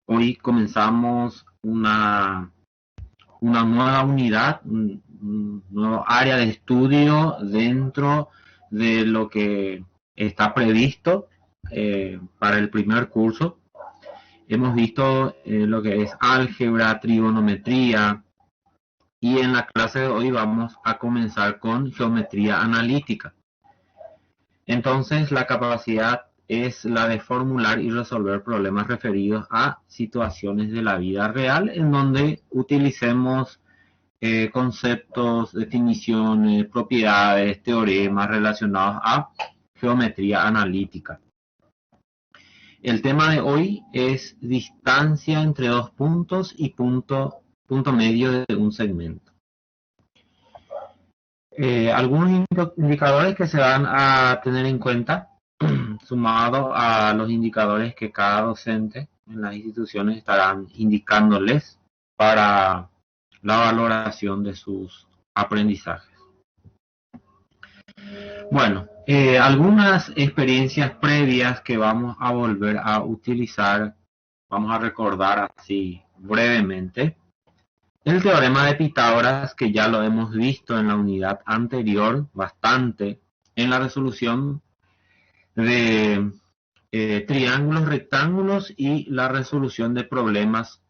Hoy comenzamos una nueva unidad, un nuevo área de estudio dentro de lo que está previsto para el primer curso. Hemos visto lo que es álgebra, trigonometría, y en la clase de hoy vamos a comenzar con geometría analítica. Entonces, la capacidad es la de formular y resolver problemas referidos a situaciones de la vida real en donde utilicemos conceptos, definiciones, propiedades, teoremas relacionados a geometría analítica. El tema de hoy es distancia entre dos puntos y punto medio de un segmento. Algunos indicadores que se van a tener en cuenta, sumado a los indicadores que cada docente en las instituciones estarán indicándoles para la valoración de sus aprendizajes. Bueno, algunas experiencias previas que vamos a volver a utilizar, vamos a recordar así brevemente. El teorema de Pitágoras, que ya lo hemos visto en la unidad anterior bastante, en la resolución de triángulos rectángulos y la resolución de problemas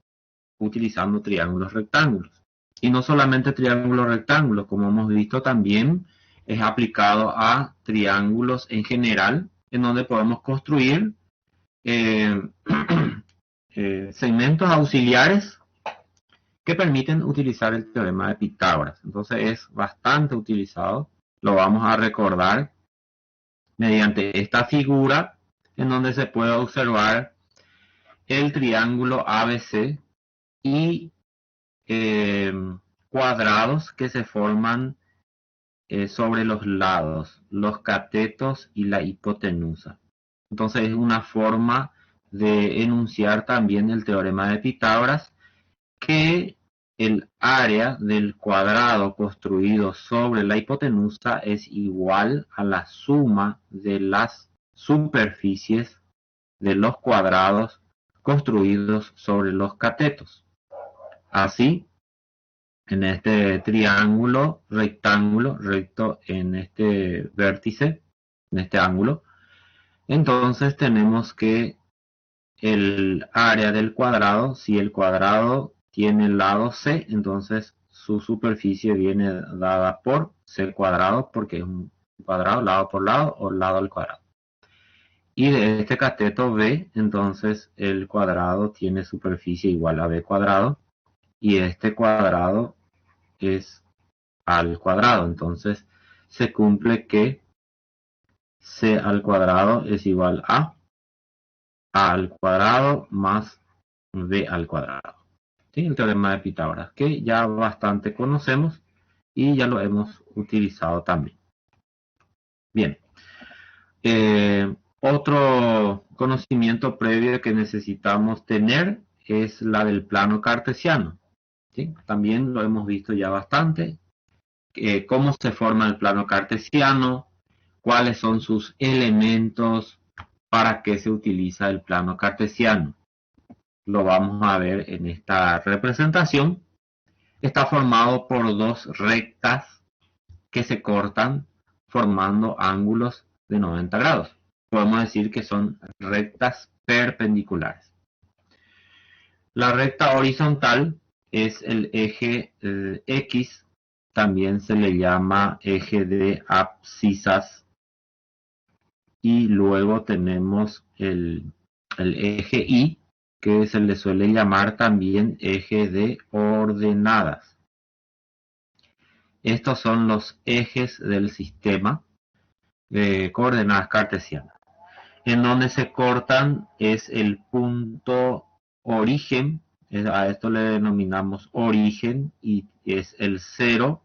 utilizando triángulos rectángulos. Y no solamente triángulos rectángulos, como hemos visto también es aplicado a triángulos en general, en donde podemos construir segmentos auxiliares que permiten utilizar el teorema de Pitágoras. Entonces es bastante utilizado, lo vamos a recordar mediante esta figura en donde se puede observar el triángulo ABC y cuadrados que se forman sobre los lados, los catetos y la hipotenusa. Entonces es una forma de enunciar también el teorema de Pitágoras, que el área del cuadrado construido sobre la hipotenusa es igual a la suma de las superficies de los cuadrados construidos sobre los catetos. Así, en este triángulo, rectángulo, recto en este vértice, en este ángulo, entonces tenemos que el área del cuadrado, si el cuadrado tiene el lado C, entonces su superficie viene dada por C cuadrado, porque es un cuadrado lado por lado o lado al cuadrado. Y de este cateto B, entonces el cuadrado tiene superficie igual a B cuadrado, y este cuadrado es al cuadrado. Entonces se cumple que C al cuadrado es igual a al cuadrado más B al cuadrado. ¿Sí? El teorema de Pitágoras, que ya bastante conocemos y ya lo hemos utilizado también. Bien. Otro conocimiento previo que necesitamos tener es la del plano cartesiano. ¿Sí? También lo hemos visto ya bastante. Cómo se forma el plano cartesiano, cuáles son sus elementos, para qué se utiliza el plano cartesiano. Lo vamos a ver en esta representación. Está formado por dos rectas que se cortan formando ángulos de 90 grados. Podemos decir que son rectas perpendiculares. La recta horizontal es el eje X, también se le llama eje de abscisas, y luego tenemos el eje Y, que se le suele llamar también eje de ordenadas. Estos son los ejes del sistema de coordenadas cartesianas. En donde se cortan es el punto origen, a esto le denominamos origen, y es el cero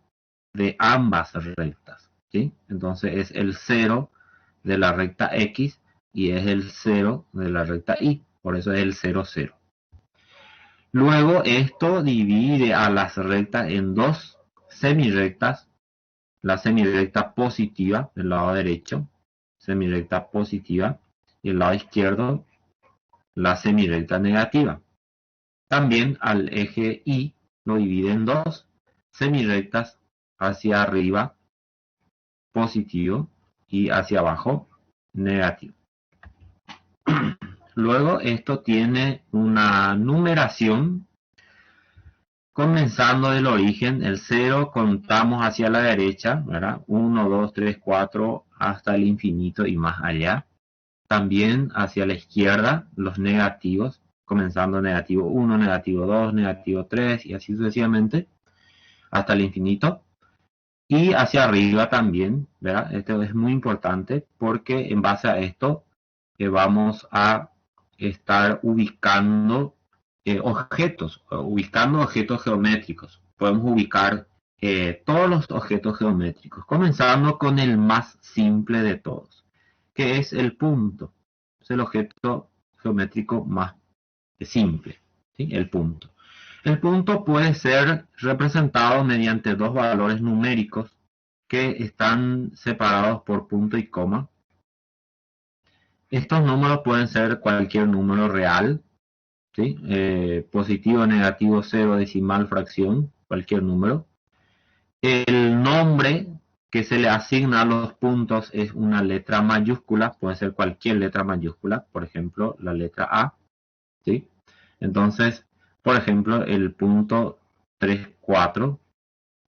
de ambas rectas, ¿sí? Entonces es el cero de la recta X y es el cero de la recta Y, por eso es el 0, 0. Luego esto divide a las rectas en dos semirectas, la semirecta positiva del lado derecho, semirecta positiva, y el lado izquierdo, la semirecta negativa. También al eje Y lo divide en dos semirectas, hacia arriba positivo y hacia abajo negativo. Luego esto tiene una numeración comenzando del origen. El 0 contamos hacia la derecha, ¿verdad? 1, 2, 3, 4 hasta el infinito y más allá. También hacia la izquierda los negativos, comenzando negativo 1, negativo 2, negativo 3 y así sucesivamente hasta el infinito. Y hacia arriba también, ¿verdad? Esto es muy importante porque en base a esto vamos a estar ubicando objetos geométricos. Podemos ubicar todos los objetos geométricos, comenzando con el más simple de todos, que es el punto. Es el objeto geométrico más simple, ¿sí? El punto. El punto puede ser representado mediante dos valores numéricos que están separados por punto y coma. Estos números pueden ser cualquier número real, ¿sí? Positivo, negativo, cero, decimal, fracción, cualquier número. El nombre que se le asigna a los puntos es una letra mayúscula, puede ser cualquier letra mayúscula, por ejemplo, la letra A, ¿sí? Entonces, por ejemplo, el punto 3,4,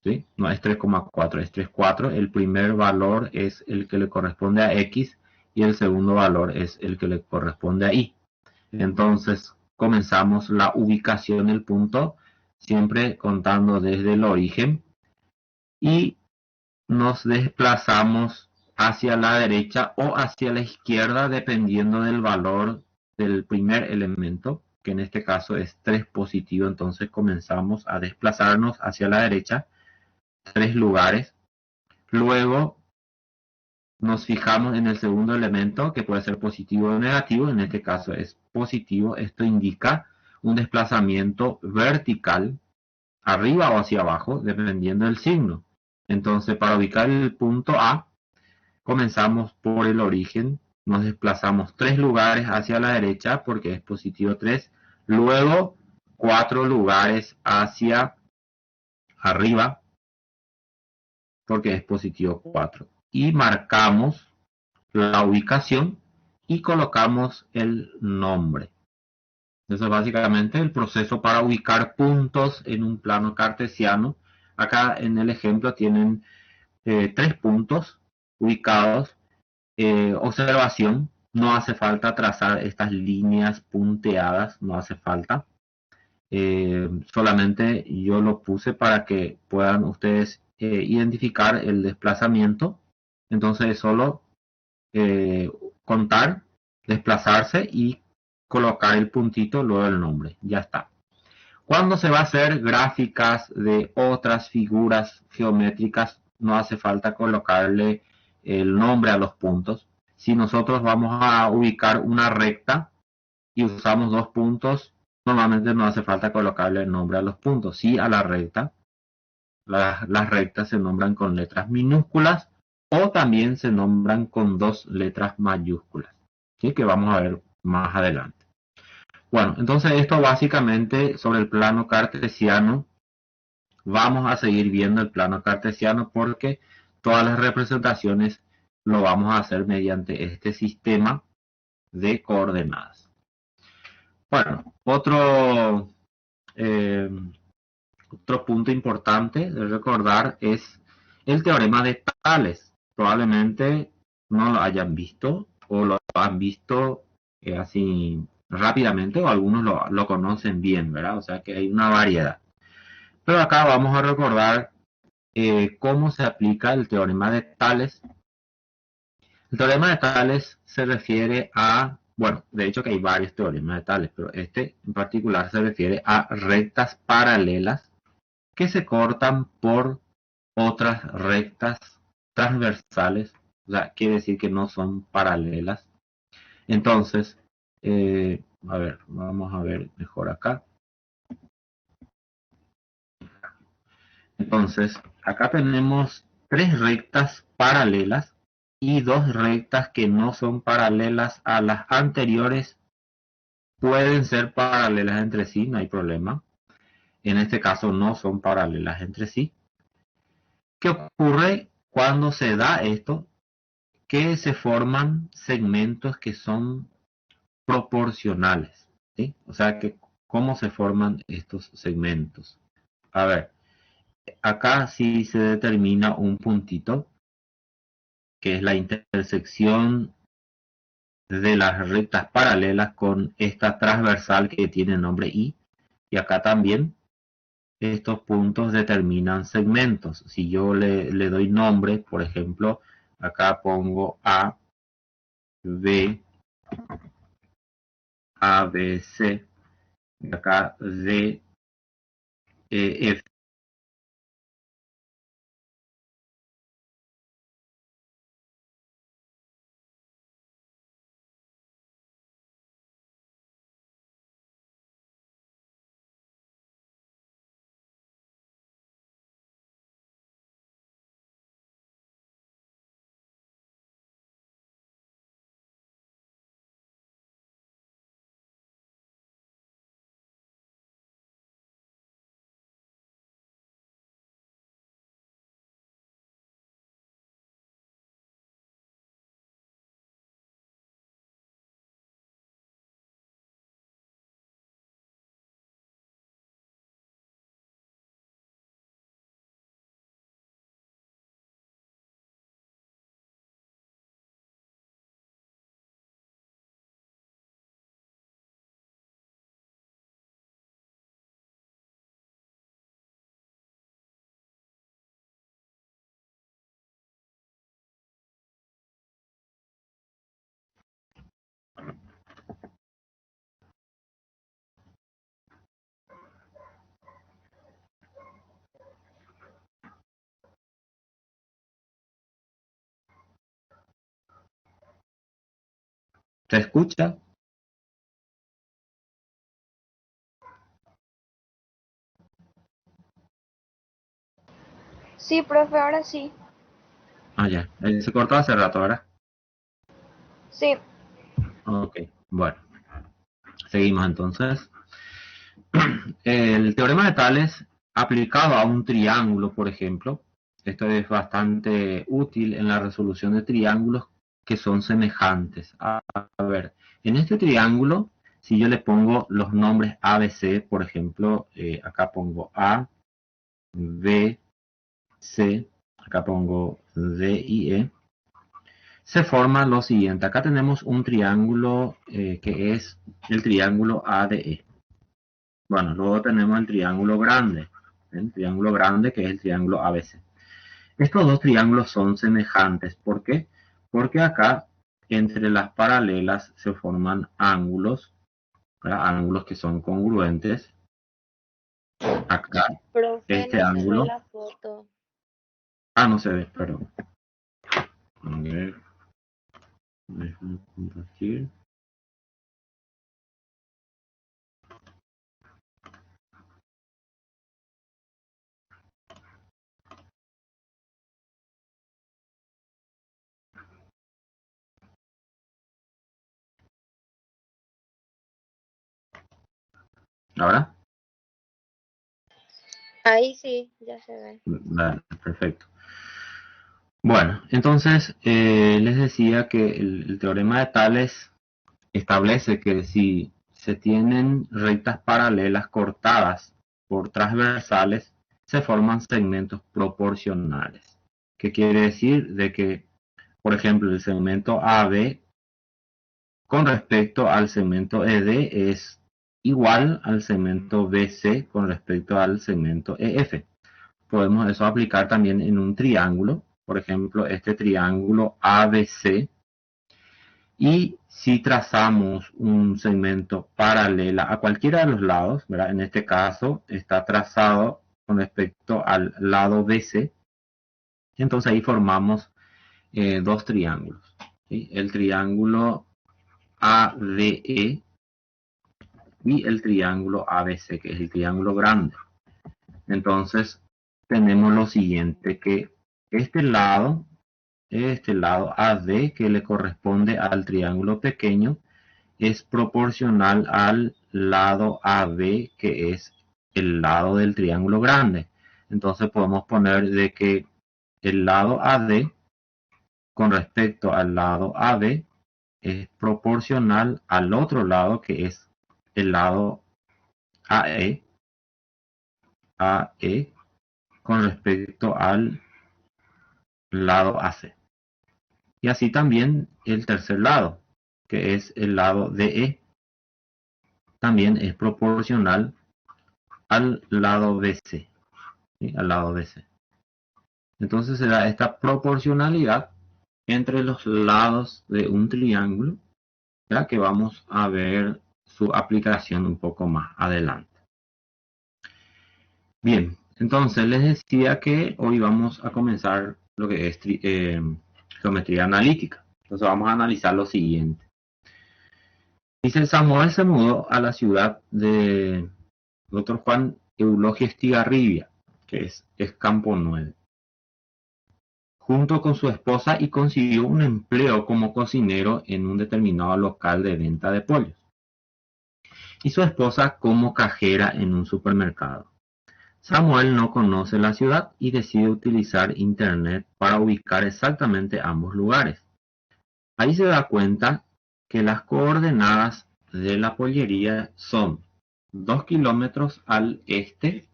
¿sí? No es 3,4, es 3,4. El primer valor es el que le corresponde a X y el segundo valor es el que le corresponde a Y. Entonces, comenzamos la ubicación del punto, siempre contando desde el origen, y nos desplazamos hacia la derecha o hacia la izquierda dependiendo del valor del primer elemento, que en este caso es 3 positivo. Entonces comenzamos a desplazarnos hacia la derecha 3 lugares. Luego nos fijamos en el segundo elemento, que puede ser positivo o negativo. En este caso es positivo. Esto indica un desplazamiento vertical, arriba o hacia abajo, dependiendo del signo. Entonces, para ubicar el punto A, comenzamos por el origen, nos desplazamos 3 lugares hacia la derecha porque es positivo 3, luego 4 lugares hacia arriba porque es positivo 4. Y marcamos la ubicación y colocamos el nombre. Eso es básicamente el proceso para ubicar puntos en un plano cartesiano. Acá en el ejemplo tienen 3 puntos ubicados. Observación, no hace falta trazar estas líneas punteadas, no hace falta. Solamente yo lo puse para que puedan ustedes identificar el desplazamiento. Entonces es solo contar, desplazarse y colocar el puntito, luego el nombre. Ya está. Cuando se va a hacer gráficas de otras figuras geométricas, no hace falta colocarle el nombre a los puntos. Si nosotros vamos a ubicar una recta y usamos 2 puntos, normalmente no hace falta colocarle el nombre a los puntos, sí a la recta. Las rectas se nombran con letras minúsculas o también se nombran con 2 letras mayúsculas, ¿sí? Que vamos a ver más adelante. Bueno, entonces esto básicamente sobre el plano cartesiano. Vamos a seguir viendo el plano cartesiano porque todas las representaciones lo vamos a hacer mediante este sistema de coordenadas. Bueno, otro punto importante de recordar es el teorema de Tales. Probablemente no lo hayan visto o lo han visto así rápidamente, o algunos lo conocen bien, ¿verdad? O sea que hay una variedad. Pero acá vamos a recordar cómo se aplica el teorema de Tales. El teorema de Tales se refiere a, bueno, de hecho que hay varios teoremas de Tales, pero este en particular se refiere a rectas paralelas que se cortan por otras rectas transversales, o sea, quiere decir que no son paralelas. Entonces, a ver, vamos a ver mejor acá. Entonces, acá tenemos 3 rectas paralelas y 2 rectas que no son paralelas a las anteriores pueden ser paralelas entre sí, no hay problema. En este caso no son paralelas entre sí. ¿Qué ocurre cuando se da esto? Que se forman segmentos que son proporcionales, ¿sí? O sea, que ¿cómo se forman estos segmentos? A ver, acá sí se determina un puntito, que es la intersección de las rectas paralelas con esta transversal que tiene nombre I, y acá también estos puntos determinan segmentos. Si yo le doy nombre, por ejemplo, acá pongo A, B, A, B, C, y acá D, E, F. ¿Se escucha? Sí, profe, ahora sí. Ah, ya. Se cortó hace rato, ¿verdad? Sí, Ok, bueno. Seguimos entonces. El teorema de Tales aplicado a un triángulo, por ejemplo, esto es bastante útil en la resolución de triángulos que son semejantes. A ver, en este triángulo, si yo le pongo los nombres ABC, por ejemplo, acá pongo A, B, C, acá pongo D y E, se forma lo siguiente. Acá tenemos un triángulo que es el triángulo ADE. Bueno, luego tenemos el triángulo grande, el triángulo grande que es el triángulo ABC. Estos dos triángulos son semejantes. ¿Por qué? Porque acá entre las paralelas se forman ángulos, ¿verdad? Ángulos que son congruentes. Acá, profe, este no se ve ángulo. la foto. Ah, no se ve, perdón. A ver, déjame compartir. ¿Ahora? Ahí sí, ya se ve. Vale, perfecto. Bueno, entonces les decía que el teorema de Tales establece que si se tienen rectas paralelas cortadas por transversales, se forman segmentos proporcionales. ¿Qué quiere decir? De que, por ejemplo, el segmento AB con respecto al segmento ED es igual al segmento BC con respecto al segmento EF. Podemos eso aplicar también en un triángulo, por ejemplo, este triángulo ABC. Y si trazamos un segmento paralelo a cualquiera de los lados, ¿verdad? En este caso está trazado con respecto al lado BC, entonces ahí formamos dos triángulos, ¿sí? El triángulo ADE y el triángulo ABC, que es el triángulo grande. Entonces tenemos lo siguiente, que este lado AD, que le corresponde al triángulo pequeño, es proporcional al lado AB, que es el lado del triángulo grande. Entonces podemos poner de que el lado AD con respecto al lado AB es proporcional al otro lado, que es el lado AE, AE con respecto al lado AC. Y así también el tercer lado, que es el lado DE, también es proporcional al lado BC, ¿sí? Al lado BC. Entonces se da esta proporcionalidad entre los lados de un triángulo, ¿verdad? Que vamos a ver su aplicación un poco más adelante. Bien, entonces les decía que hoy vamos a comenzar lo que es geometría analítica. Entonces vamos a analizar lo siguiente. Dice, Samuel se mudó a la ciudad de Dr. Juan Eulogio Estigarribia, que es Campo 9, junto con su esposa, y consiguió un empleo como cocinero en un determinado local de venta de pollos, y su esposa como cajera en un supermercado. Samuel no conoce la ciudad y decide utilizar internet para ubicar exactamente ambos lugares. Ahí se da cuenta que las coordenadas de la pollería son 2 kilómetros al este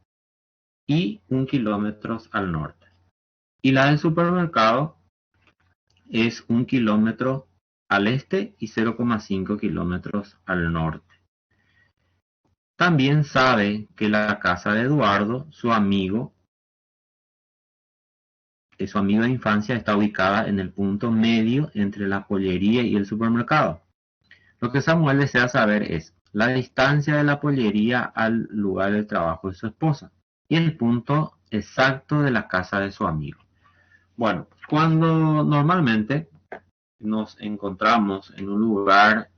y 1 kilómetro al norte. Y la del supermercado es 1 kilómetro al este y 0,5 kilómetros al norte. También sabe que la casa de Eduardo, su amigo de infancia, está ubicada en el punto medio entre la pollería y el supermercado. Lo que Samuel desea saber es la distancia de la pollería al lugar de trabajo de su esposa y el punto exacto de la casa de su amigo. Bueno, cuando normalmente nos encontramos en un lugar,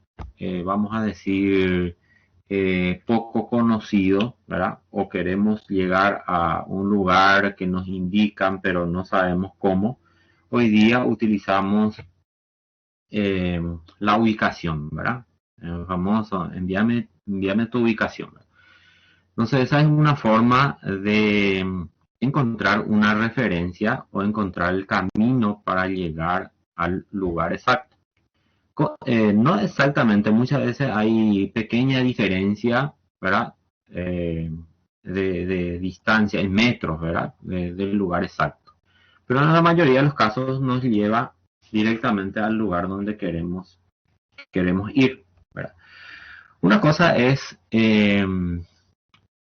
vamos a decir, poco conocido, ¿verdad? O queremos llegar a un lugar que nos indican, pero no sabemos cómo, hoy día utilizamos la ubicación, ¿verdad? El famoso, envíame tu ubicación. Entonces, esa es una forma de encontrar una referencia o encontrar el camino para llegar al lugar exacto. No exactamente, muchas veces hay pequeña diferencia, ¿verdad? De distancia en metros, ¿verdad? Del lugar exacto. Pero en la mayoría de los casos nos lleva directamente al lugar donde queremos ir, ¿verdad? Una cosa es el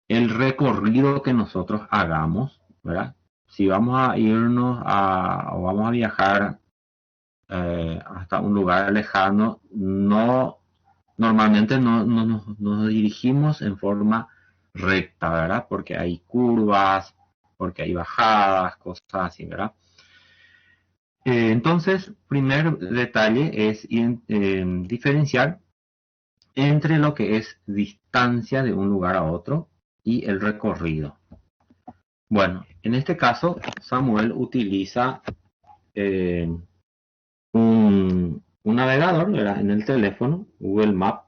recorrido que nosotros hagamos, ¿verdad? Si vamos a irnos o vamos a viajar hasta un lugar lejano, normalmente no nos dirigimos en forma recta, ¿verdad? Porque hay curvas, porque hay bajadas, cosas así, ¿verdad? Entonces, primer detalle es diferenciar entre lo que es distancia de un lugar a otro y el recorrido. Bueno, en este caso, Samuel utiliza un navegador, ¿verdad? En el teléfono, Google Maps,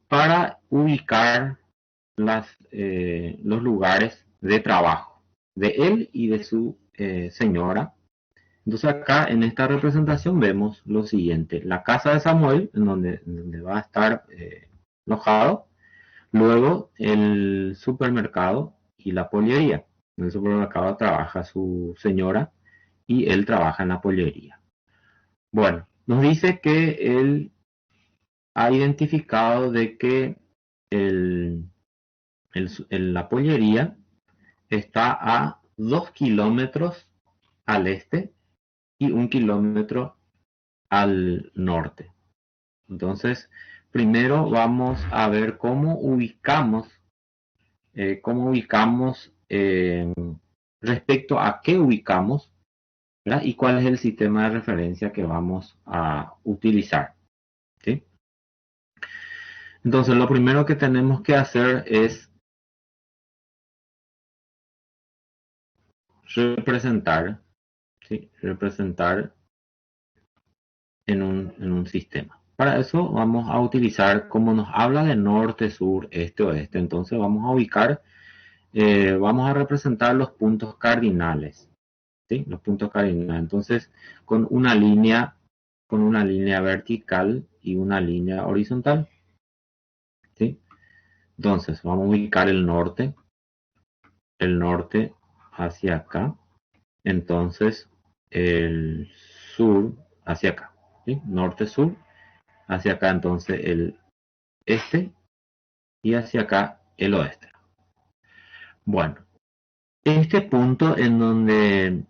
para ubicar los lugares de trabajo de él y de su señora. Entonces acá en esta representación vemos lo siguiente: la casa de Samuel, en donde va a estar alojado, luego el supermercado y la pollería. En el supermercado trabaja su señora y él trabaja en la pollería. Bueno, nos dice que él ha identificado de que la pollería está a 2 kilómetros al este y 1 kilómetro al norte. Entonces, primero vamos a ver cómo ubicamos respecto a qué ubicamos, ¿verdad? Y cuál es el sistema de referencia que vamos a utilizar, ¿sí? Entonces, lo primero que tenemos que hacer es representar, ¿sí? Representar en un sistema. Para eso vamos a utilizar, como nos habla de norte, sur, este, oeste, entonces vamos a ubicar, vamos a representar los puntos cardinales, ¿sí? Los puntos cardinales. Entonces, con una línea vertical y una línea horizontal, ¿sí? Entonces, vamos a ubicar el norte hacia acá, entonces el sur hacia acá, ¿sí? Norte-sur hacia acá, entonces el este y hacia acá el oeste. Bueno, este punto en donde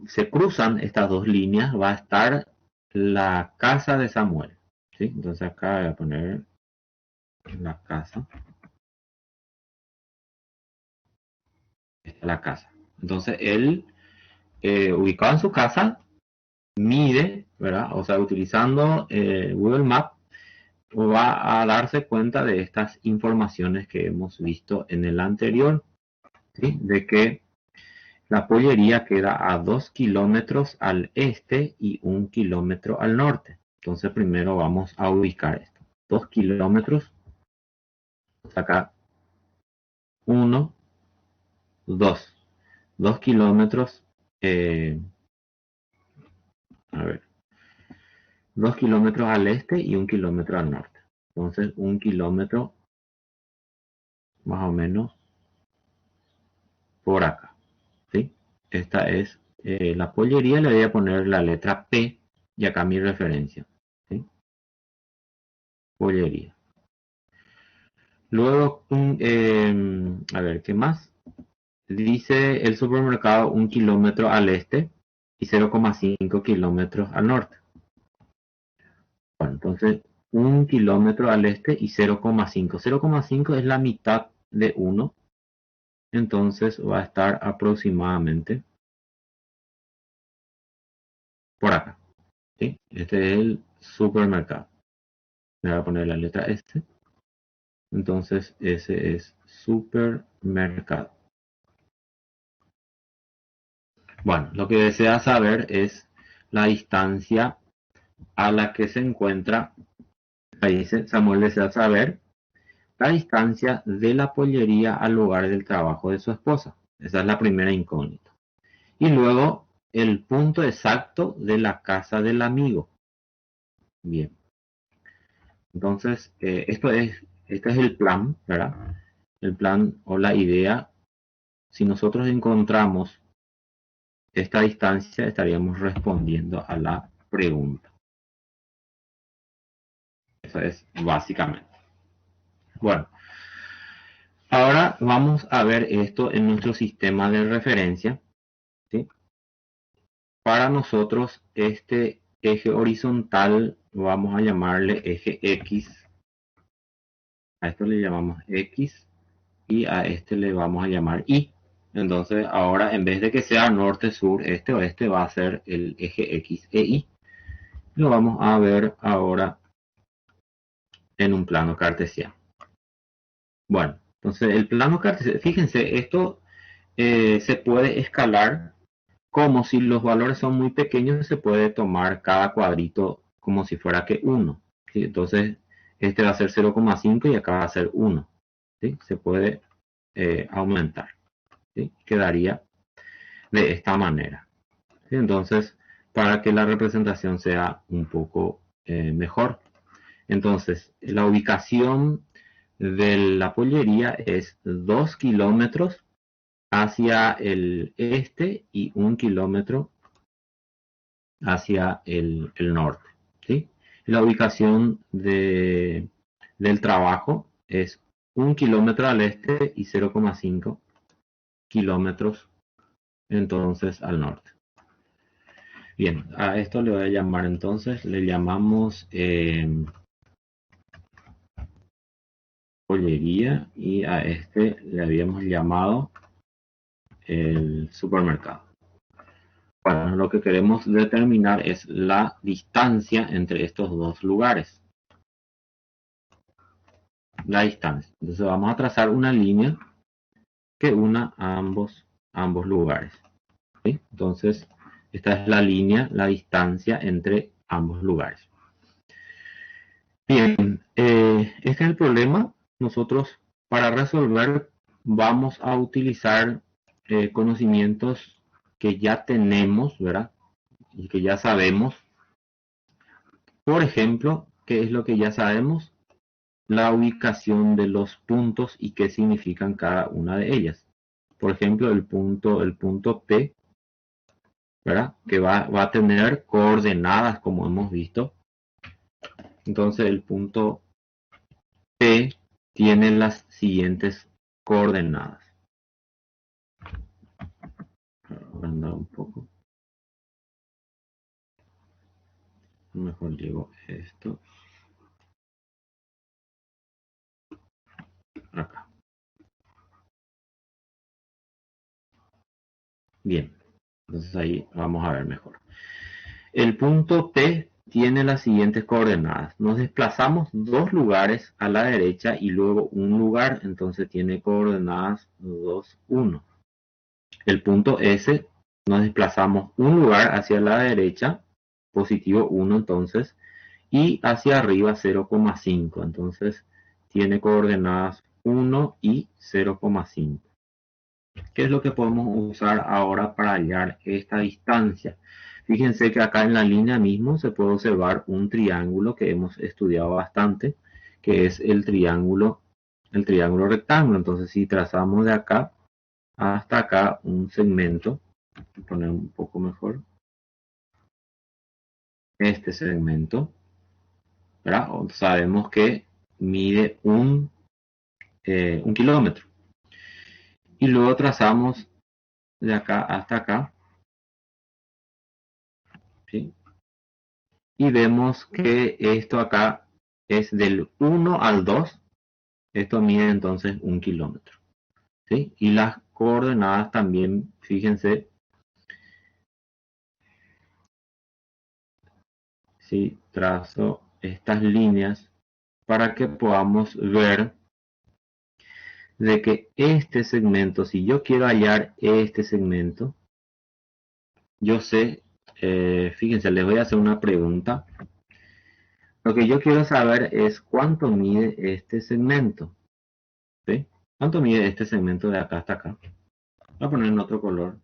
se cruzan estas dos líneas va a estar la casa de Samuel, ¿sí? Entonces acá voy a poner la casa. Esta es la casa. Entonces él, ubicado en su casa, mide, ¿verdad? O sea, utilizando Google Maps, va a darse cuenta de estas informaciones que hemos visto en el anterior, ¿sí? De que la pollería queda a 2 kilómetros al este y 1 kilómetro al norte. Entonces primero vamos a ubicar esto. 2 kilómetros, acá 1, 2. 2 kilómetros, a ver, 2 kilómetros al este y 1 kilómetro al norte. Entonces 1 kilómetro más o menos por acá, ¿sí? Esta es la pollería, le voy a poner la letra P y acá mi referencia, ¿sí? Pollería. Luego, a ver, ¿qué más? Dice el supermercado 1 kilómetro al este y 0,5 kilómetros al norte. Bueno, entonces 1 kilómetro al este y 0,5. 0,5 es la mitad de 1. Entonces va a estar aproximadamente por acá, ¿sí? Este es el supermercado. Me voy a poner la letra S. Entonces ese es supermercado. Bueno, lo que desea saber es la distancia a la que se encuentra. Ahí dice, Samuel desea saber la distancia de la pollería al lugar del trabajo de su esposa. Esa es la primera incógnita. Y luego el punto exacto de la casa del amigo. Bien. Entonces, este es el plan, ¿verdad? El plan o la idea. Si nosotros encontramos esta distancia, estaríamos respondiendo a la pregunta. Eso es básicamente. Bueno, ahora vamos a ver esto en nuestro sistema de referencia, ¿sí? Para nosotros, este eje horizontal vamos a llamarle eje X. A esto le llamamos X y a este le vamos a llamar Y. Entonces ahora en vez de que sea norte, sur, este, oeste, va a ser el eje X e Y. Lo vamos a ver ahora en un plano cartesiano. Bueno, entonces el plano cartesiano, fíjense, esto se puede escalar como si los valores son muy pequeños, se puede tomar cada cuadrito como si fuera que 1. ¿Sí? Entonces este va a ser 0,5 y acá va a ser 1. ¿Sí? Se puede aumentar. ¿Sí? Quedaría de esta manera. ¿Sí? Entonces, para que la representación sea un poco mejor. Entonces, la ubicación de la pollería es 2 kilómetros hacia el este y 1 kilómetro hacia el norte. ¿Sí? La ubicación del trabajo es 1 kilómetro al este y 0,5 kilómetros entonces al norte. Bien, a esto le voy a llamar entonces, le llamamos pollería y a este le habíamos llamado el supermercado. Bueno, lo que queremos determinar es la distancia entre estos dos lugares. La distancia. Entonces vamos a trazar una línea que una a ambos lugares. ¿Sí? Entonces, esta es la línea, la distancia entre ambos lugares. Bien, este es el problema. Nosotros para resolver vamos a utilizar conocimientos que ya tenemos, ¿verdad? Y que ya sabemos. Por ejemplo, ¿qué es lo que ya sabemos? La ubicación de los puntos y qué significan cada una de ellas. Por ejemplo, el punto P, ¿verdad? Que va a tener coordenadas, como hemos visto. Entonces, el punto P tiene las siguientes coordenadas. Agrandar un poco. Mejor llevo esto acá. Bien. Entonces ahí vamos a ver mejor. El punto P tiene las siguientes coordenadas. Nos desplazamos 2 lugares a la derecha y luego un lugar, entonces tiene coordenadas 2, 1. El punto S nos desplazamos un lugar hacia la derecha, positivo 1 entonces, y hacia arriba 0,5. Entonces tiene coordenadas 1 y 0,5. ¿Qué es lo que podemos usar ahora para hallar esta distancia? Fíjense que acá en la línea mismo se puede observar un triángulo que hemos estudiado bastante, que es el triángulo rectángulo. Entonces, si trazamos de acá hasta acá un segmento, voy a poner un poco mejor, este segmento, ¿verdad? Sabemos que mide un kilómetro. Y luego trazamos de acá hasta acá, ¿sí? Y vemos que esto acá es del 1 al 2, esto mide entonces un kilómetro, ¿sí? Y las coordenadas también, fíjense, si trazo estas líneas para que podamos ver de que este segmento, si yo quiero hallar este segmento, yo sé, fíjense, les voy a hacer una pregunta. Lo que yo quiero saber es cuánto mide este segmento, ¿sí? ¿Cuánto mide este segmento de acá hasta acá? Voy a poner en otro color.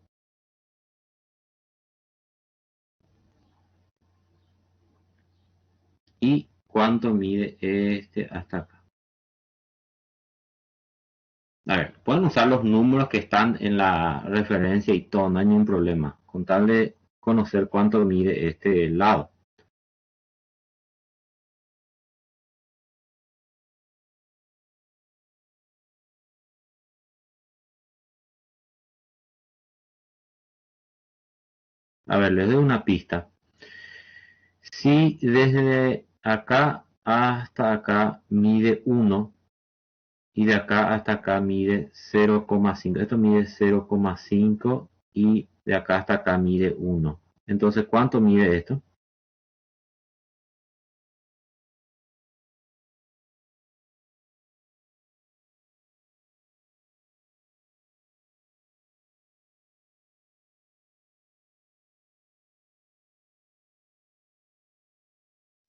¿Y cuánto mide este hasta acá? A ver, pueden usar los números que están en la referencia y todo, no hay ningún problema. Con tal de conocer cuánto mide este lado. A ver, les doy una pista. Si desde acá hasta acá mide 1 y de acá hasta acá mide 0,5, esto mide 0,5 y de acá hasta acá mide 1. Entonces, ¿cuánto mide esto?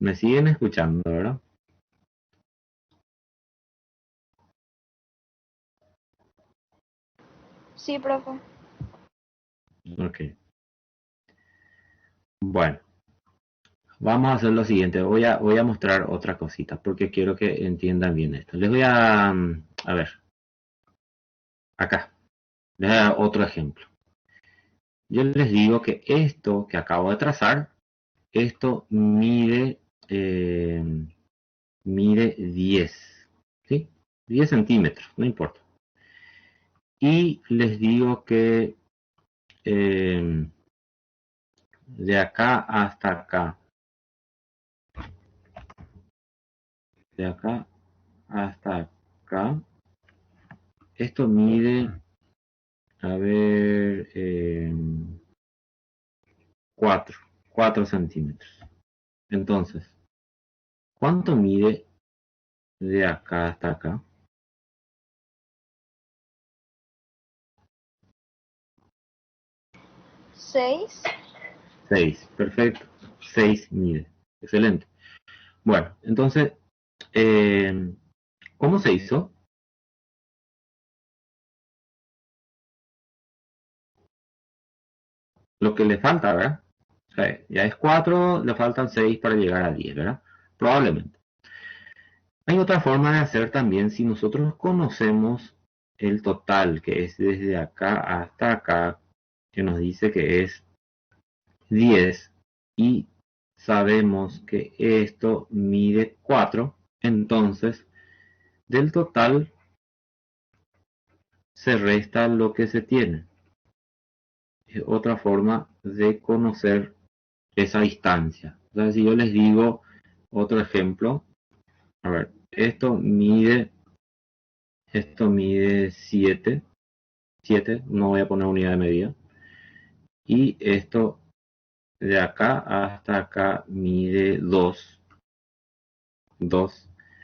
¿Me siguen escuchando, verdad? Sí, profe. Ok. Bueno, vamos a hacer lo siguiente. Voy a mostrar otra cosita porque quiero que entiendan bien esto. Les voy a ver, acá. Les voy a dar otro ejemplo. Yo les digo que esto que acabo de trazar, esto eh, mide 10, ¿sí? 10 centímetros, no importa. Y les digo que eh, de acá hasta acá, de acá hasta acá, esto mide, a ver, 4, 4 centímetros. Entonces, ¿cuánto mide de acá hasta acá? 6. 6, perfecto. 6 mide. Excelente. Bueno, entonces ¿Cómo se hizo? Lo que le falta, ¿verdad? O sea, ya es 4, le faltan 6 para llegar a 10, ¿verdad? Probablemente. Hay otra forma de hacer también si nosotros conocemos el total, que es desde acá hasta acá, que nos dice que es 10, y sabemos que esto mide 4, entonces del total se resta lo que se tiene. Es otra forma de conocer esa distancia. Entonces, si yo les digo otro ejemplo, a ver, esto mide 7, no voy a poner unidad de medida, y esto de acá hasta acá mide 2.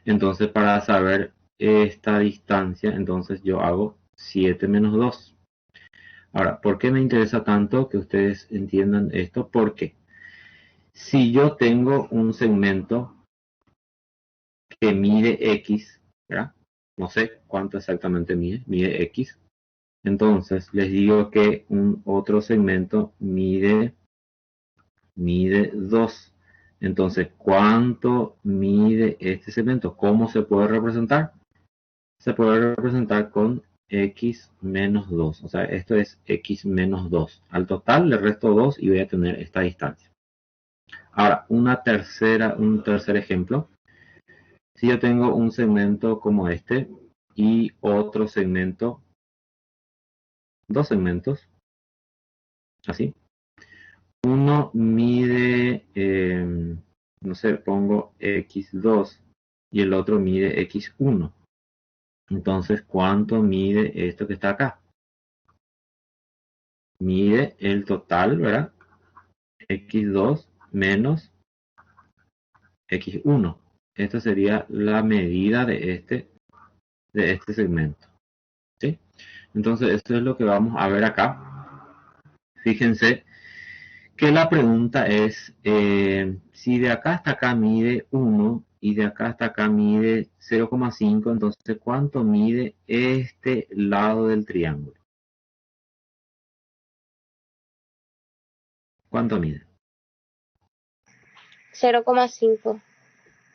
Entonces, para saber esta distancia, entonces yo hago 7 menos 2. Ahora, ¿por qué me interesa tanto que ustedes entiendan esto? Porque si yo tengo un segmento que mide X, ¿verdad? No sé cuánto exactamente mide X. Entonces les digo que un otro segmento mide 2. Entonces, ¿cuánto mide este segmento? ¿Cómo se puede representar? Se puede representar con X menos 2. O sea, esto es X menos 2. Al total le resto 2 y voy a tener esta distancia. Ahora, un tercer ejemplo. Si yo tengo un segmento como este y otro segmento, dos segmentos, así. Uno mide, no sé, pongo x2 y el otro mide x1. Entonces, ¿cuánto mide esto que está acá? Mide el total, ¿verdad? x2 menos x1. Esta sería la medida de este segmento. ¿Sí? Entonces, esto es lo que vamos a ver acá. Fíjense que la pregunta es, si de acá hasta acá mide 1 y de acá hasta acá mide 0,5, entonces ¿cuánto mide este lado del triángulo? ¿Cuánto mide? 0,5.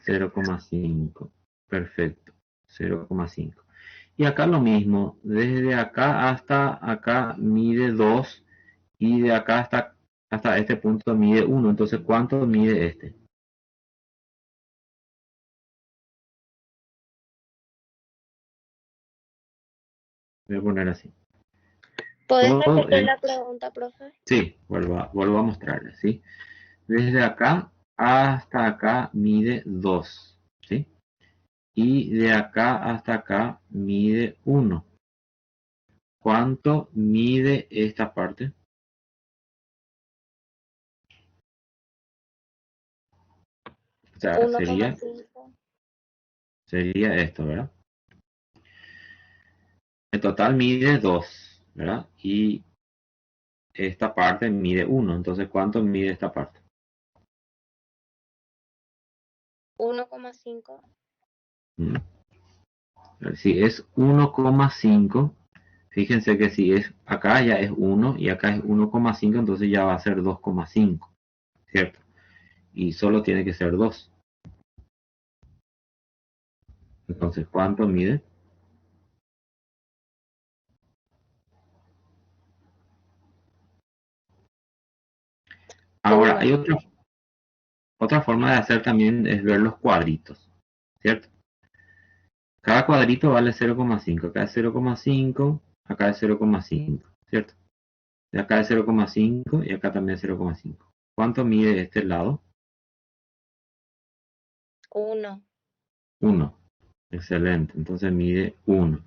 0,5. Perfecto. 0,5. Y acá lo mismo, desde acá hasta acá mide 2 y de acá hasta este punto mide 1. Entonces, ¿cuánto mide este? Voy a poner así. ¿Puedes Todo repetir es, la pregunta, profe? sí, vuelvo a mostrarles, ¿sí? Desde acá hasta acá mide 2, ¿sí? Y de acá hasta acá mide 1. ¿Cuánto mide esta parte? O sea, Uno coma sería, cinco. sería esto, ¿verdad? El total mide 2, ¿verdad? Y esta parte mide 1. Entonces, ¿cuánto mide esta parte? 1,5. Mm. Si es 1,5, fíjense que si es acá ya es 1 y acá es 1,5, entonces ya va a ser 2,5, ¿cierto? Y solo tiene que ser 2. Entonces, ¿cuánto mide? Ahora, hay 1. otra forma de hacer también es ver los cuadritos, ¿cierto? Cada cuadrito vale 0,5. Acá es 0,5, acá es 0,5, ¿cierto? De acá es 0,5 y acá también es 0,5. ¿Cuánto mide este lado? 1. 1. Excelente, entonces mide 1.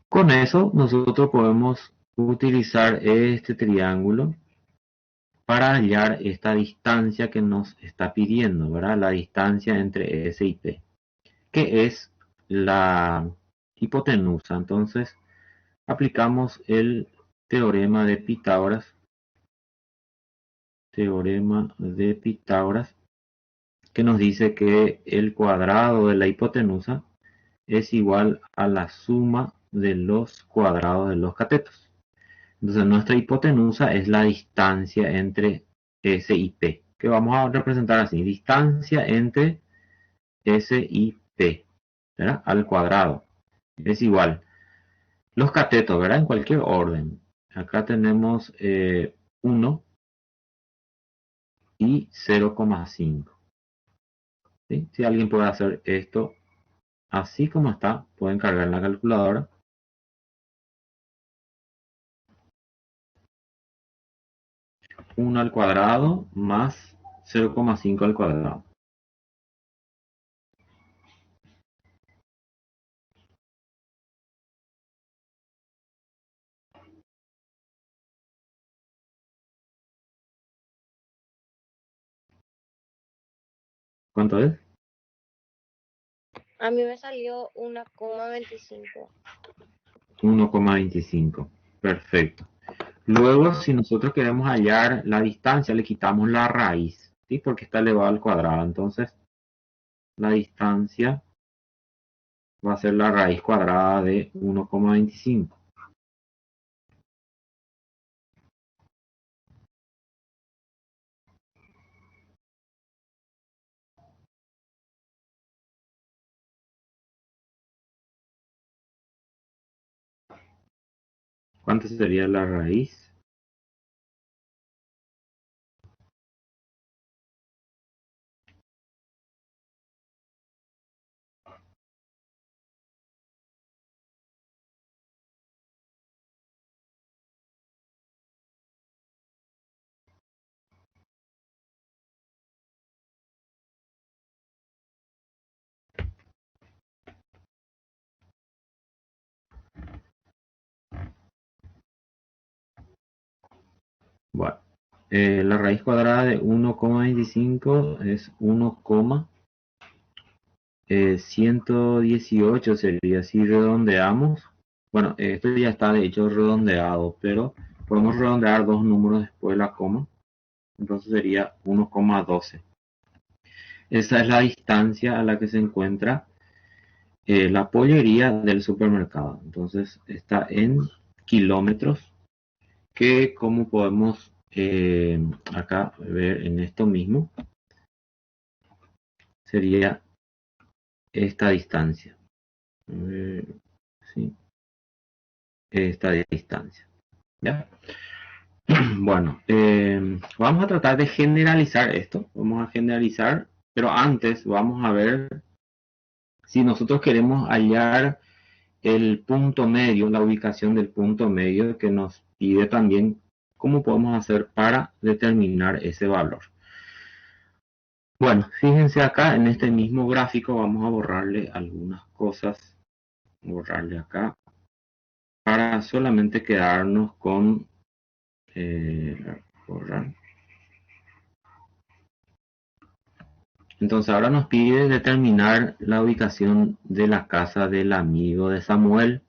Con eso nosotros podemos utilizar este triángulo para hallar esta distancia que nos está pidiendo, ¿verdad? La distancia entre S y P, que es la hipotenusa. Entonces, aplicamos el teorema de Pitágoras. Teorema de Pitágoras. que nos dice que el cuadrado de la hipotenusa es igual a la suma de los cuadrados de los catetos. Entonces nuestra hipotenusa es la distancia entre S y P, que vamos a representar así, distancia entre S y P, ¿verdad? Al cuadrado. Es igual. Los catetos, ¿verdad? En cualquier orden. Acá tenemos 1 y 0,5. ¿Sí? Si alguien puede hacer esto así como está, pueden cargar en la calculadora. 1 al cuadrado más 0,5 al cuadrado. ¿Cuánto es? A mí me salió 1,25. 1,25. Perfecto. Luego, si nosotros queremos hallar la distancia, le quitamos la raíz, ¿sí? Porque está elevado al cuadrado. Entonces, la distancia va a ser la raíz cuadrada de 1,25. ¿Cuánto sería la raíz? Bueno, la raíz cuadrada de 1,25 es 1,118 sería si redondeamos. Bueno, esto ya está de hecho redondeado, pero podemos redondear dos números después de la coma. Entonces sería 1,12. Esa es la distancia a la que se encuentra la pollería del supermercado. Entonces está en kilómetros, que como podemos acá ver en esto mismo, sería esta distancia. ¿Sí? Esta distancia. ¿Ya? Bueno, vamos a tratar de generalizar esto. Vamos a generalizar, pero antes vamos a ver si nosotros queremos hallar el punto medio, la ubicación del punto medio, que nos pide también cómo podemos hacer para determinar ese valor. Bueno, fíjense acá en este mismo gráfico, vamos a borrarle algunas cosas, borrarle acá, para solamente quedarnos con borrar. Entonces ahora nos pide determinar la ubicación de la casa del amigo de Samuel,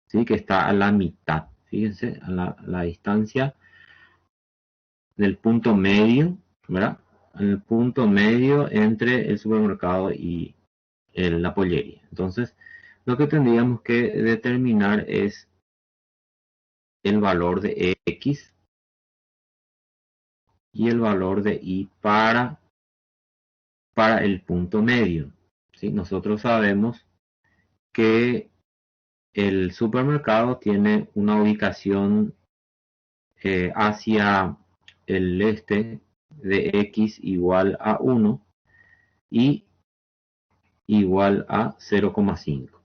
¿sí? Que está a la mitad. Fíjense, a la distancia del punto medio, ¿verdad? En el punto medio entre el supermercado y la pollería. Entonces, lo que tendríamos que determinar es el valor de X y el valor de Y para el punto medio. ¿Sí? Nosotros sabemos que el supermercado tiene una ubicación hacia el este de X igual a 1 y igual a 0,5.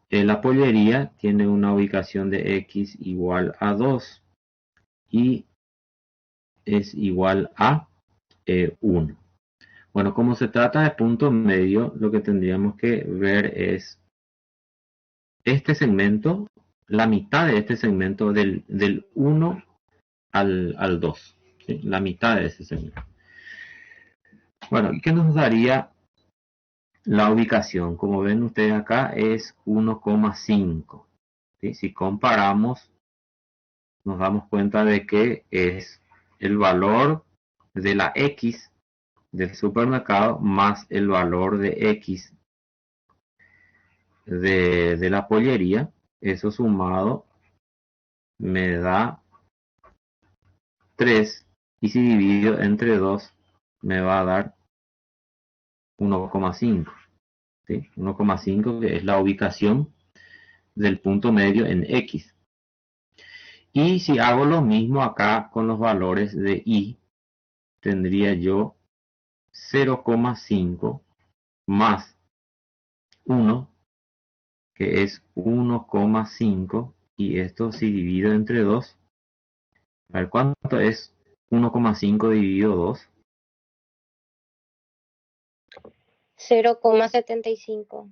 La pollería tiene una ubicación de X igual a 2 y es igual a 1. Bueno, como se trata de punto medio, lo que tendríamos que ver es este segmento, la mitad de este segmento del 1 al 2. ¿Sí? La mitad de ese segmento. Bueno, ¿y qué nos daría la ubicación? Como ven ustedes acá es 1,5. ¿Sí? Si comparamos, nos damos cuenta de que es el valor de la X del supermercado más el valor de X de la pollería, eso sumado me da 3 y si divido entre 2 me va a dar 1,5, ¿sí? 1,5 que es la ubicación del punto medio en X. Y si hago lo mismo acá con los valores de Y, tendría yo 0,5 más 1, que es 1,5, y esto si divido entre 2, a ver cuánto es 1,5 dividido 2, 0,75.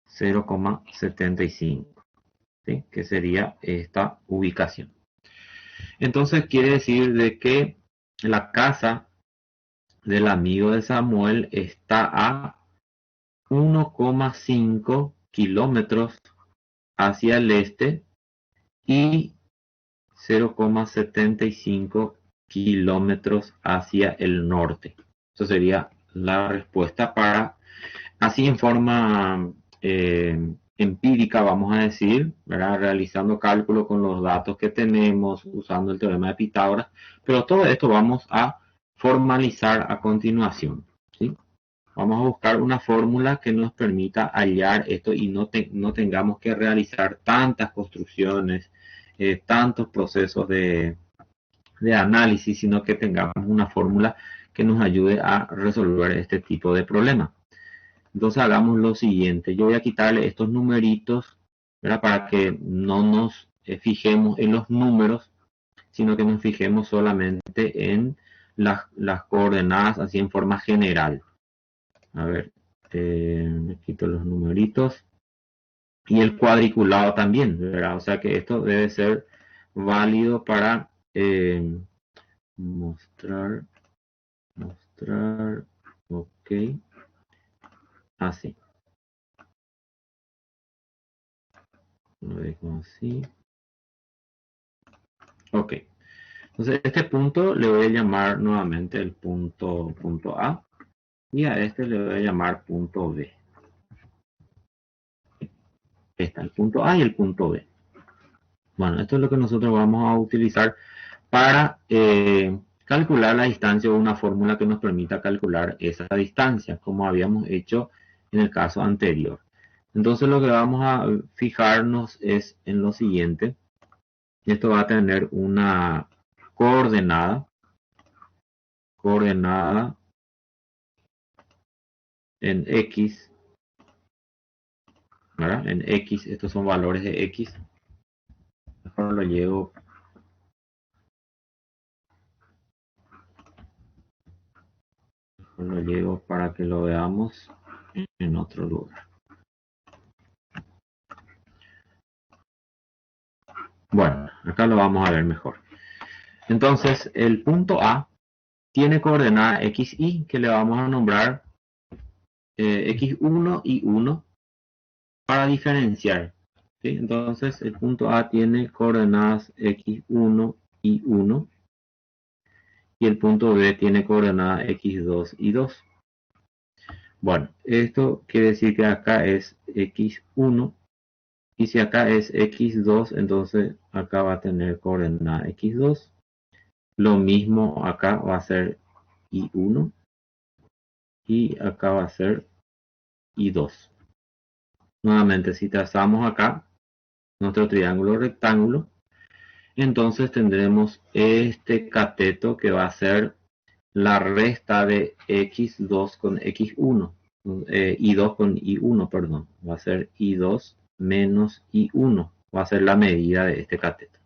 0,75, ¿sí? Que sería esta ubicación. Entonces quiere decir de que la casa del amigo de Samuel está a 1,5 kilómetros hacia el este y 0,75 kilómetros hacia el norte. Eso sería la respuesta para, así en forma empírica, vamos a decir, ¿verdad? Realizando cálculo con los datos que tenemos, usando el teorema de Pitágoras, pero todo esto vamos a formalizar a continuación, ¿sí? Vamos a buscar una fórmula que nos permita hallar esto y no tengamos que realizar tantas construcciones, tantos procesos de análisis, sino que tengamos una fórmula que nos ayude a resolver este tipo de problemas. Entonces hagamos lo siguiente. Yo voy a quitarle estos numeritos, ¿verdad? Para que no nos fijemos en los números, sino que nos fijemos solamente en las coordenadas así en forma general. A ver, me quito los numeritos. Y el cuadriculado también, ¿verdad? O sea que esto debe ser válido para mostrar, ok, así. Lo dejo así. Ok. Entonces este punto le voy a llamar nuevamente el punto A. Y a este le voy a llamar punto B. Está el punto A y el punto B. Bueno, esto es lo que nosotros vamos a utilizar para calcular la distancia o una fórmula que nos permita calcular esa distancia, como habíamos hecho en el caso anterior. Entonces lo que vamos a fijarnos es en lo siguiente. Esto va a tener una coordenada en X, ¿verdad? En X, estos son valores de X. Mejor lo llevo para que lo veamos en otro lugar. Bueno, acá lo vamos a ver mejor. Entonces, el punto A tiene coordenada XY que le vamos a nombrar X1 y 1 para diferenciar, ¿sí? Entonces, el punto A tiene coordenadas X1 y 1 y el punto B tiene coordenadas X2 y 2. Bueno, esto quiere decir que acá es X1 y si acá es X2, entonces acá va a tener coordenada X2. Lo mismo acá va a ser Y1 y acá va a ser Y2. Nuevamente, si trazamos acá nuestro triángulo rectángulo, entonces tendremos este cateto que va a ser la resta de X2 con X1, Y2 con Y1, perdón, va a ser Y2 menos Y1, va a ser la medida de este cateto.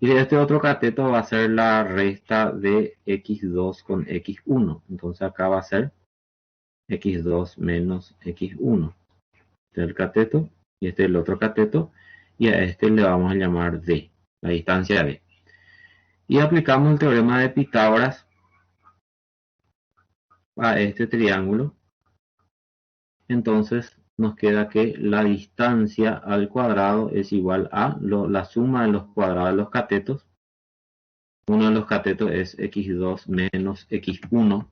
Y de este otro cateto va a ser la resta de X2 con X1, entonces acá va a ser X2 menos X1. Este es el cateto y este es el otro cateto y a este le vamos a llamar D, la distancia D. Y aplicamos el teorema de Pitágoras a este triángulo. Entonces nos queda que la distancia al cuadrado es igual a la suma de los cuadrados de los catetos. Uno de los catetos es X2 menos X1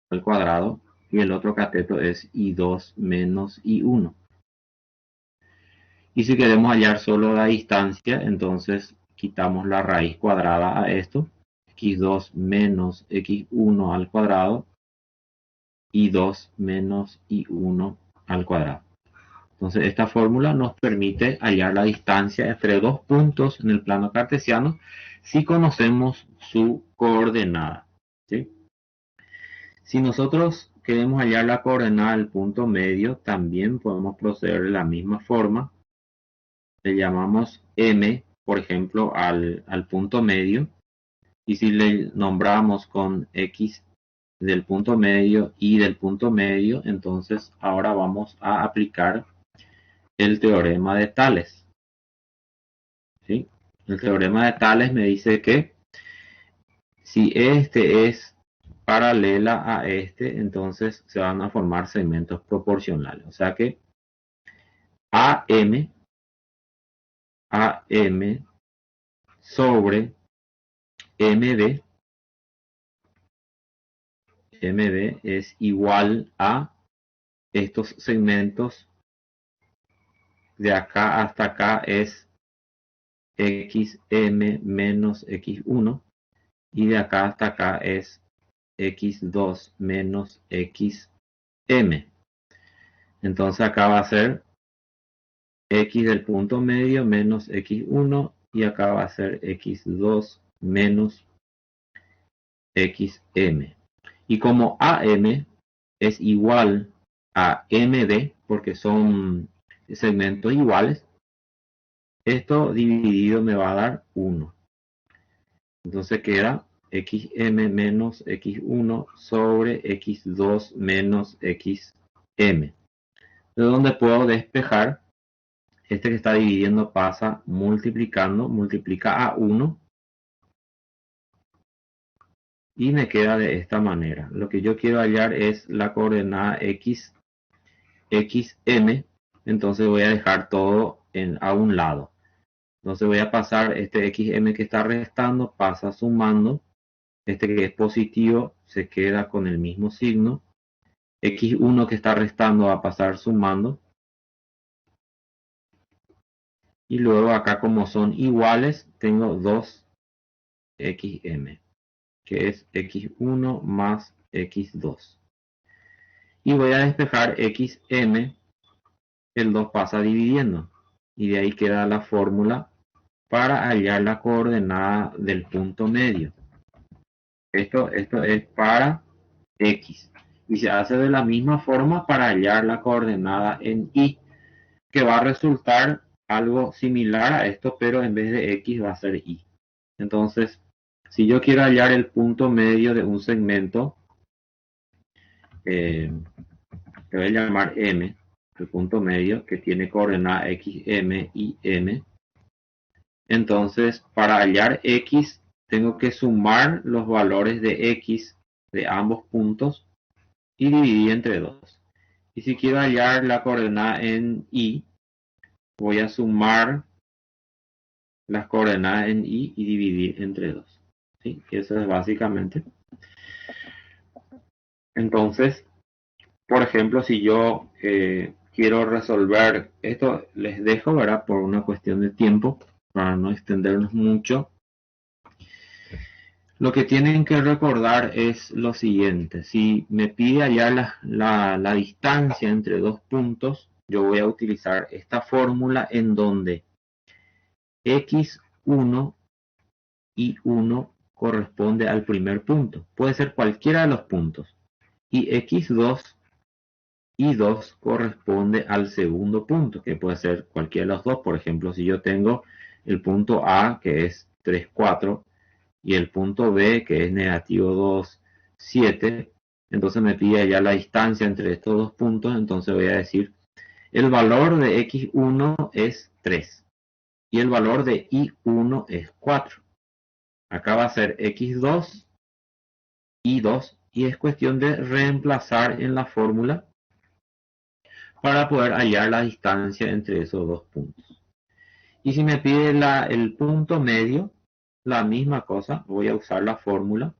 al cuadrado y el otro cateto es I2 menos I1. Y si queremos hallar solo la distancia, entonces quitamos la raíz cuadrada a esto, x2 menos x1 al cuadrado, y 2 menos y1 al cuadrado. Entonces esta fórmula nos permite hallar la distancia entre dos puntos en el plano cartesiano si conocemos su coordenada, ¿sí? Si nosotros queremos hallar la coordenada del punto medio, también podemos proceder de la misma forma. Le llamamos M, por ejemplo, al punto medio, y si le nombramos con X del punto medio y del punto medio, entonces ahora vamos a aplicar el teorema de Tales, ¿sí? El teorema de Tales me dice que si este es paralela a este, entonces se van a formar segmentos proporcionales. O sea que AM sobre MB es igual a estos segmentos de acá hasta acá es xm menos x1 y de acá hasta acá es x2 menos xm. Entonces acá va a ser x del punto medio menos x1 y acá va a ser x2 menos xm. Y como AM es igual a MD, porque son segmentos iguales, esto dividido me va a dar 1. Entonces queda xm menos x1 sobre x2 menos xm. De donde puedo despejar, este que está dividiendo pasa multiplicando, multiplica a 1 y me queda de esta manera. Lo que yo quiero hallar es la coordenada x, xm, entonces voy a dejar todo a un lado. Entonces voy a pasar este xm que está restando, pasa sumando, este que es positivo se queda con el mismo signo, x1 que está restando va a pasar sumando, y luego acá como son iguales tengo 2xm, que es x1 más x2. Y voy a despejar xm, el 2 pasa dividiendo, y de ahí queda la fórmula para hallar la coordenada del punto medio. Esto es para x. Y se hace de la misma forma para hallar la coordenada en y, que va a resultar algo similar a esto, pero en vez de x va a ser y. Entonces, si yo quiero hallar el punto medio de un segmento, que voy a llamar M, el punto medio, que tiene coordenada x, m y m. Entonces, para hallar x, tengo que sumar los valores de x de ambos puntos y dividir entre 2. Y si quiero hallar la coordenada en y, voy a sumar las coordenadas en y dividir entre 2. ¿Sí? Eso es básicamente. Entonces, por ejemplo, si yo quiero resolver esto, les dejo, ¿verdad? Por una cuestión de tiempo, para no extendernos mucho. Lo que tienen que recordar es lo siguiente. Si me pide hallar la distancia entre dos puntos, yo voy a utilizar esta fórmula en donde x1 y 1 corresponde al primer punto. Puede ser cualquiera de los puntos. Y x2 y 2 corresponde al segundo punto, que puede ser cualquiera de los dos. Por ejemplo, si yo tengo el punto A, que es 3, 4, y el punto B, que es negativo 2, 7, entonces me pide ya la distancia entre estos dos puntos, entonces voy a decir, el valor de x1 es 3, y el valor de y1 es 4. Acá va a ser x2, y2, y es cuestión de reemplazar en la fórmula para poder hallar la distancia entre esos dos puntos. Y si me pide el punto medio, la misma cosa, voy a usar la fórmula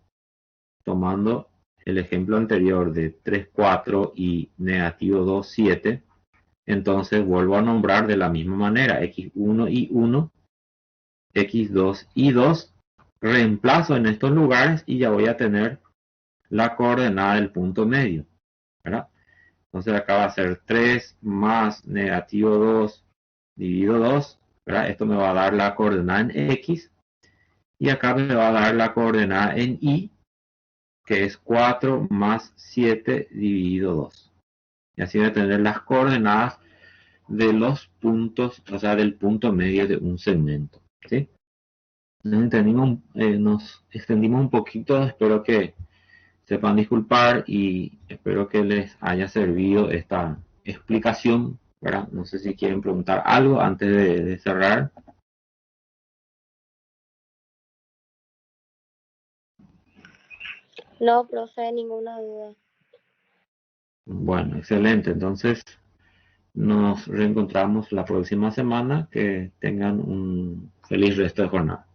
tomando el ejemplo anterior de 3, 4 y negativo 2, 7, entonces vuelvo a nombrar de la misma manera, x1 y 1, x2 y 2, reemplazo en estos lugares y ya voy a tener la coordenada del punto medio, ¿verdad? Entonces acá va a ser 3 más negativo 2 dividido 2, ¿verdad? Esto me va a dar la coordenada en x, y acá me va a dar la coordenada en y, que es 4 más 7 dividido 2. Y así voy a tener las coordenadas de los puntos, o sea, del punto medio de un segmento, ¿sí? Nos extendimos un poquito, espero que sepan disculpar y espero que les haya servido esta explicación, ¿verdad? No sé si quieren preguntar algo antes de cerrar. No, profe, ninguna duda. Bueno, excelente. Entonces nos reencontramos la próxima semana. Que tengan un feliz resto de jornada.